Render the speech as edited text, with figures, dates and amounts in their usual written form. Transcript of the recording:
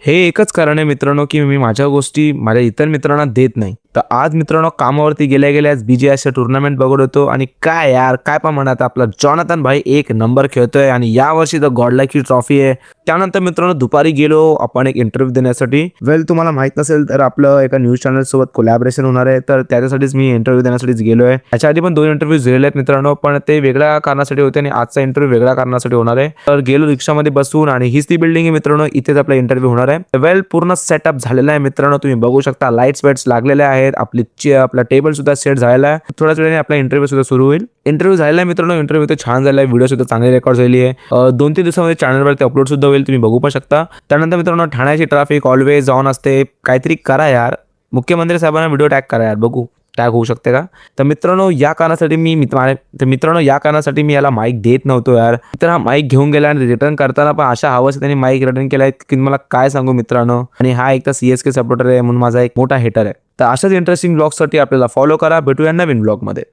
हे एकच कारण आहे मित्रांनो, की मी माझ्या गोष्टी माझ्या इतर मित्रांना देत नाही. तर आज मित्रांनो कामावरती गेल्याच BGIS टुर्नामेंट बघत होतो आणि काय यार काय पण म्हणत आपला जॉनाथन भाई एक नंबर खेळतोय आणि यावर्षी तर गॉडलाईकची ट्रॉफी आहे. त्यानंतर मित्रांनो दुपारी गेलो आपण एक इंटरव्ह्यू देण्यासाठी. तुम्हाला माहित नसेल तर आपलं एका न्यूज चॅनल सोबत कोलॅबोरेशन होणार आहे, तर त्याच्यासाठीच मी इंटरव्ह्यू देण्यासाठीच गेलोय. त्याच्या आधी पण 2 इंटरव्ह्यू दिलेले आहेत मित्रांनो, पण ते वेगळ्या कारणासाठी होते आणि आजचा इंटरव्ह्यू वेगळ्या कारणासाठी होणार आहे. तर गेलो रिक्षामध्ये बसून आणि हीच ती बिल्डिंग आहे मित्रांनो, इथेच आपला इंटरव्ह्यू होणार आहे. पूर्ण सेटअप झालेला आहे मित्रांनो, तुम्ही बघू शकता लाईट्स वेट्स लागलेले आहेत, आपला टेबल सुद्धा सेट झालेला आहे. थोड्याच वेळाने आपला इंटरव्ह्यू सुद्धा सुरू होईल. इंटरव्ह्यू झालेला आहे मित्रांनो, इंटरव्ह्यू तर छान झाला आहे, व्हिडिओ सुद्धा चांगली रेकॉर्ड झाली आहे. 2-3 दिवसामध्ये चॅनलवरती अपलोड सुद्धा होईल, तुम्ही बघू पण शकता. त्यानंतर मित्रांनो ठाण्याची ट्रॅफिक ऑलवेज ऑन असते, काहीतरी करा यार, मुख्यमंत्री साहेबांना व्हिडिओ टॅग करा यार, बघू टॅग होऊ शकते का. तर मित्रांनो या कारणासाठी मी याला माईक देत नव्हतो यार. तर हा माईक घेऊन गेला आणि रिटर्न करताना पण अशा हवस त्यांनी माईक रिटर्न केलाय की मला काय सांगू मित्रांनो. आणि हा एक तर CSK सपोर्टर आहे म्हणून माझा एक मोठा हेटर आहे. तर अशाच इंटरेस्टिंग ब्लॉगसाठी आपल्याला फॉलो करा. भेटूया नवीन ब्लॉगमध्ये.